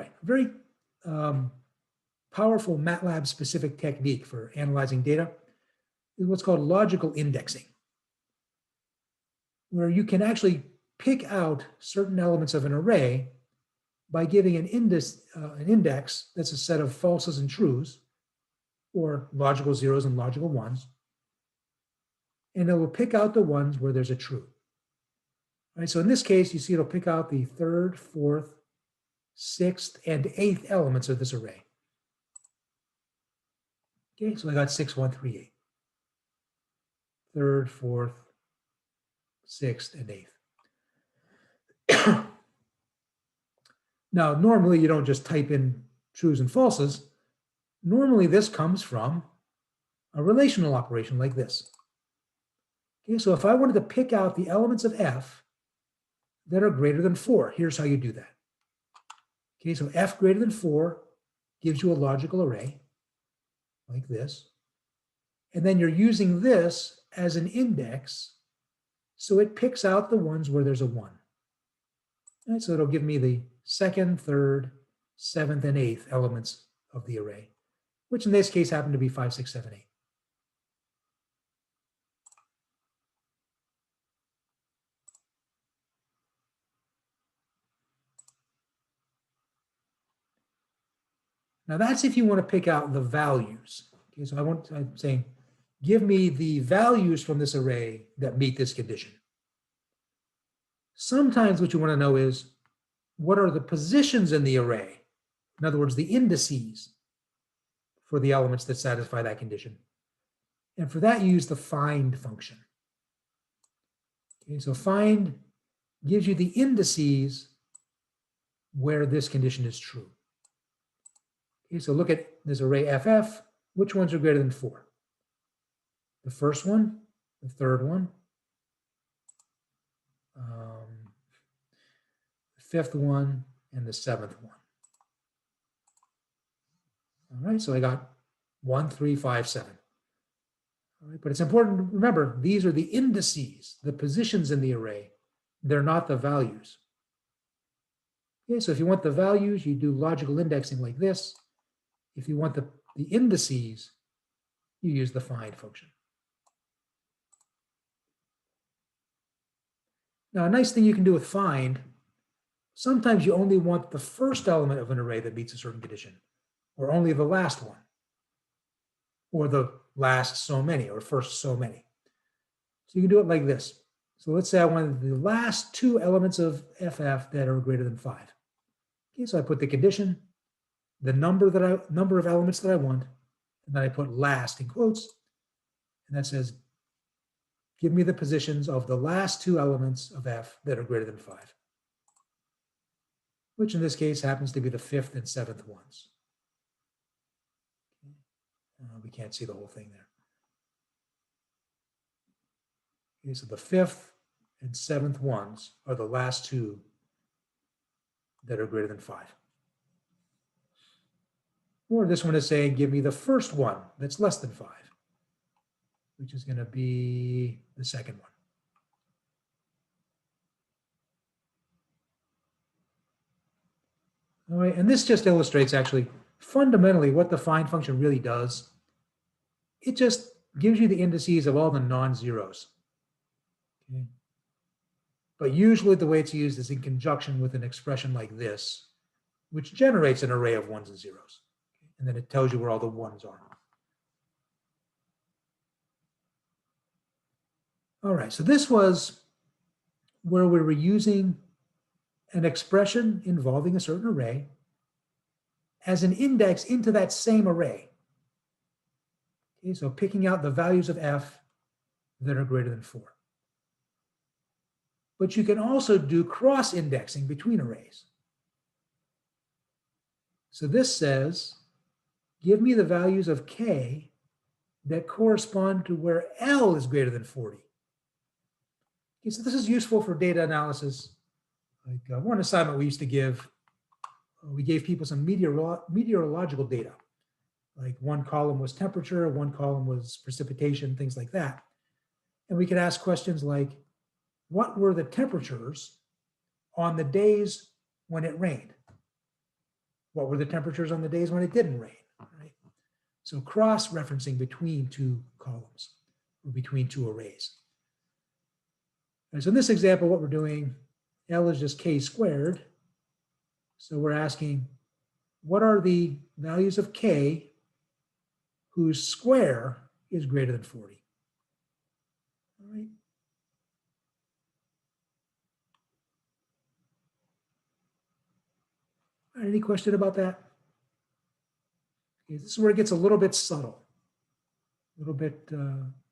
right, very powerful MATLAB specific technique for analyzing data is what's called logical indexing, where you can actually pick out certain elements of an array by giving an index that's a set of falses and trues, or logical zeros and logical ones, and it will pick out the ones where there's a true. Right, so in this case, you see it'll pick out the third, fourth, sixth, and eighth elements of this array. Okay, so I got 6, 1, 3, 8. Third, fourth, sixth, and eighth. Now, normally you don't just type in trues and falses. Normally this comes from a relational operation like this. Okay, so if I wanted to pick out the elements of F that are greater than 4, here's how you do that. Okay, so F greater than 4 gives you a logical array like this. And then you're using this as an index, so it picks out the ones where there's a 1. All right, so it'll give me the second, third, seventh, and eighth elements of the array, which in this case happen to be 5, 6, 7, 8. Now that's if you want to pick out the values. Okay, so I'm saying, give me the values from this array that meet this condition. Sometimes what you want to know is, what are the positions in the array? In other words, the indices for the elements that satisfy that condition. And for that, you use the find function. Okay, so find gives you the indices where this condition is true. Okay, so look at this array FF. Which ones are greater than 4? The first one, the third one, the fifth one, and the seventh one. All right, so I got 1, 3, 5, 7. All right, but it's important to remember, these are the indices, the positions in the array. They're not the values. Okay, so if you want the values, you do logical indexing like this. If you want the indices, you use the find function. Now, a nice thing you can do with find, sometimes you only want the first element of an array that meets a certain condition, or only the last one, or the last so many, or first so many. So you can do it like this. So let's say I wanted the last 2 elements of FF that are greater than 5. Okay, so I put the condition, the number of elements that I want, and then I put last in quotes, and that says, give me the positions of the last 2 elements of F that are greater than 5, which in this case happens to be the 5th and 7th ones. We can't see the whole thing there. Okay, so the 5th and 7th ones are the last 2 that are greater than 5. Or this one is saying, give me the first one that's less than 5, which is going to be the second one. All right, and this just illustrates actually fundamentally what the find function really does. It just gives you the indices of all the non-zeros. Okay. But usually the way it's used is in conjunction with an expression like this, which generates an array of ones and zeros. And then it tells you where all the ones are. All right, so this was where we were using an expression involving a certain array as an index into that same array. Okay, so picking out the values of F that are greater than 4. But you can also do cross-indexing between arrays. So this says, give me the values of K that correspond to where L is greater than 40. Okay, so this is useful for data analysis. Like one assignment we used to give, we gave people some meteorological data. Like one column was temperature, one column was precipitation, things like that. And we could ask questions like, what were the temperatures on the days when it rained? what were the temperatures on the days when it didn't rain, right? So cross-referencing between two columns or between two arrays. So in this example, what we're doing, L is just K squared. So we're asking, what are the values of K whose square is greater than 40? All right. Any question about that? Okay, this is where it gets a little bit subtle, a little bit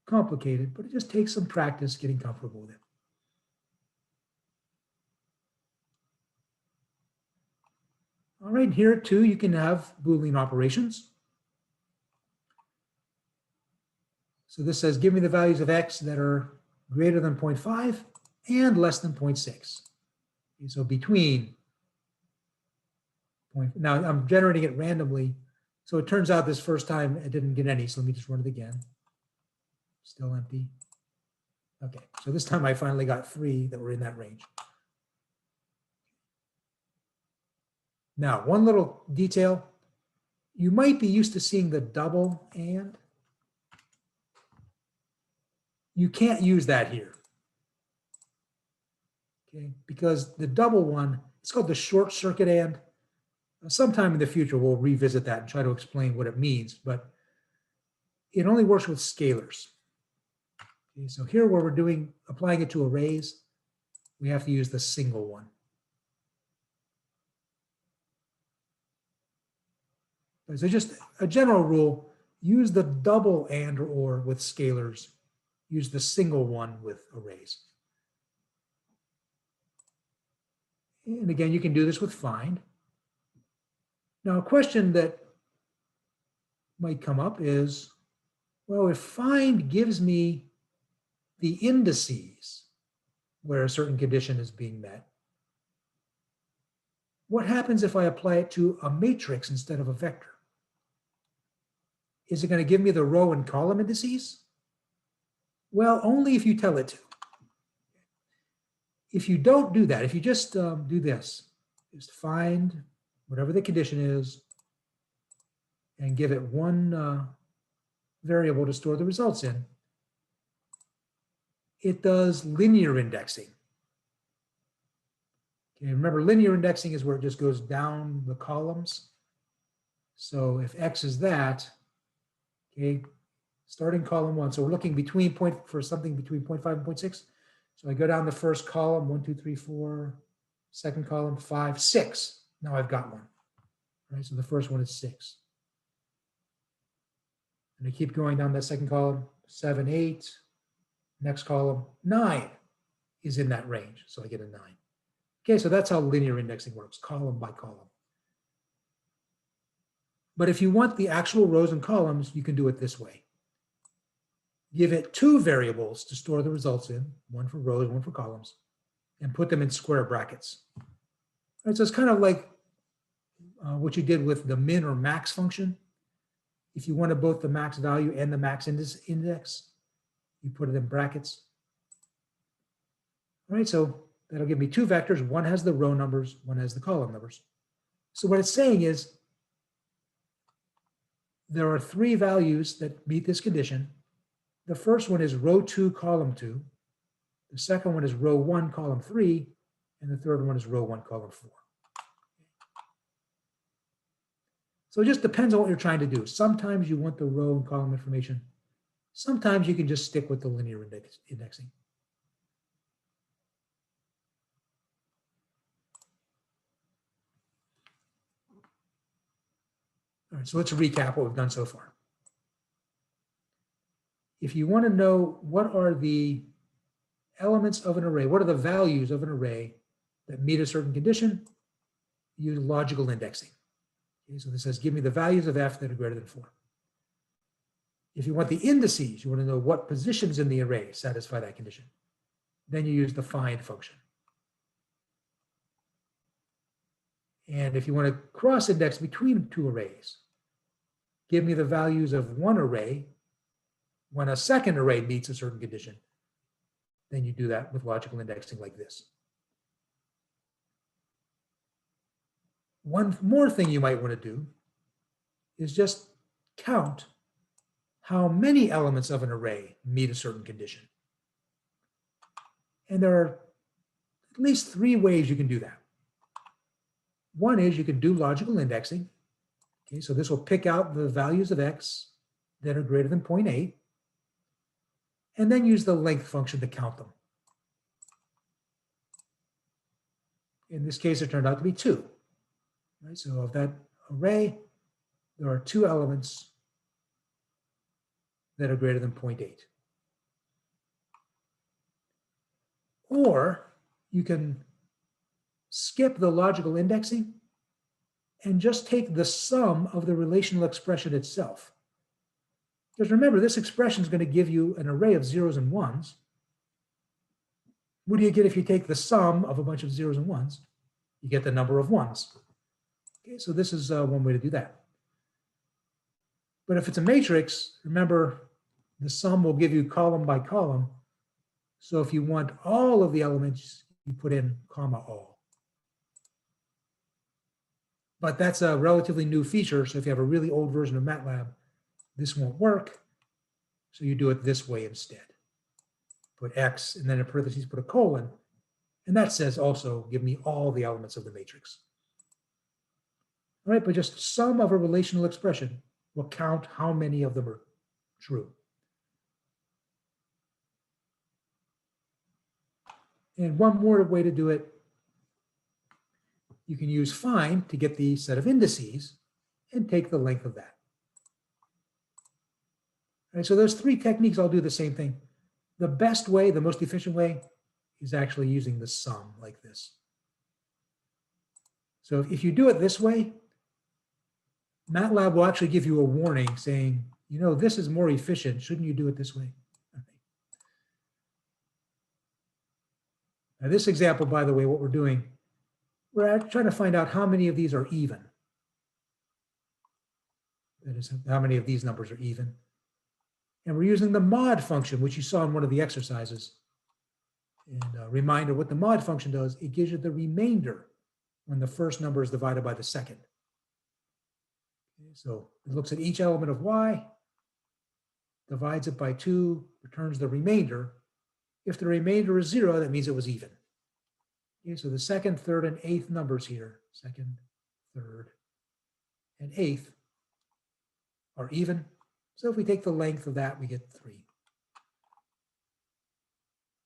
complicated, but it just takes some practice getting comfortable with it. All right, here too, you can have Boolean operations. So this says, give me the values of X that are greater than 0.5 and less than 0.6. Okay, so between now I'm generating it randomly. So it turns out this first time it didn't get any. So let me just run it again. Still empty. Okay, so this time I finally got 3 that were in that range. Now, one little detail, you might be used to seeing the double and. You can't use that here. Okay, because the double one, it's called the short circuit and. Sometime in the future, we'll revisit that and try to explain what it means, but it only works with scalars. Okay, so here where we're applying it to arrays, we have to use the single one. So just a general rule, use the double and or with scalars, use the single one with arrays. And again, you can do this with find. Now, a question that might come up is, well, if find gives me the indices where a certain condition is being met, what happens if I apply it to a matrix instead of a vector? Is it going to give me the row and column indices? Well, only if you tell it to. If you don't do that, if you just do this, just find whatever the condition is and give it one variable to store the results in, it does linear indexing. Okay, remember, linear indexing is where it just goes down the columns. So if X is that, okay, starting column 1. So we're looking for something between 0.5 and 0.6. So I go down the first column, 1, 2, 3, 4, second column, 5, 6. Now I've got one. Right, so the first one is 6. And I keep going down that second column, 7, 8. Next column, 9 is in that range. So I get a 9. Okay, so that's how linear indexing works, column by column. But if you want the actual rows and columns, you can do it this way. Give it 2 variables to store the results in, one for rows, one for columns, and put them in square brackets. Right, so it's kind of like what you did with the min or max function. If you wanted both the max value and the max index, you put it in brackets. All right, so that'll give me 2 vectors. One has the row numbers, one has the column numbers. So what it's saying is there are 3 values that meet this condition. The first one is row 2, column 2. The second one is row 1, column 3. And the third one is row 1, column 4. So it just depends on what you're trying to do. Sometimes you want the row and column information. Sometimes you can just stick with the linear indexing. All right, so let's recap what we've done so far. If you want to know what are the elements of an array, what are the values of an array that meet a certain condition, use logical indexing. Okay, so this says, give me the values of f that are greater than 4. If you want the indices, you want to know what positions in the array satisfy that condition, then you use the find function. And if you want to cross-index between 2 arrays, give me the values of one array when a second array meets a certain condition, then you do that with logical indexing like this. One more thing you might want to do is just count how many elements of an array meet a certain condition. And there are at least 3 ways you can do that. One is you can do logical indexing. Okay, so this will pick out the values of x that are greater than 0.8, and then use the length function to count them. In this case, it turned out to be 2. Right? So of that array, there are 2 elements that are greater than 0.8. Or you can skip the logical indexing and just take the sum of the relational expression itself. Because remember, this expression is going to give you an array of zeros and ones. What do you get if you take the sum of a bunch of zeros and ones? You get the number of ones. Okay, so this is one way to do that. But if it's a matrix, remember, the sum will give you column by column. So if you want all of the elements, you put in comma all. But that's a relatively new feature. So if you have a really old version of MATLAB, this won't work. So you do it this way instead. Put X, and then in parentheses, put a colon. And that says also, give me all the elements of the matrix. All right, but just sum of a relational expression will count how many of them are true. And one more way to do it, you can use find to get the set of indices and take the length of that. All right, so those 3 techniques all do the same thing. The best way, the most efficient way, is actually using the sum like this. So if you do it this way, MATLAB will actually give you a warning saying, you know, this is more efficient. Shouldn't you do it this way? Okay. Now this example, by the way, what we're doing, we're trying to find out how many of these are even. That is, how many of these numbers are even. And we're using the mod function, which you saw in one of the exercises. And a reminder, what the mod function does, it gives you the remainder when the first number is divided by the second. Okay, so it looks at each element of y, divides it by 2, returns the remainder. If the remainder is 0, that means it was even. Okay, so the second, third, and eighth numbers here, second, third, and eighth, are even. So if we take the length of that, we get 3.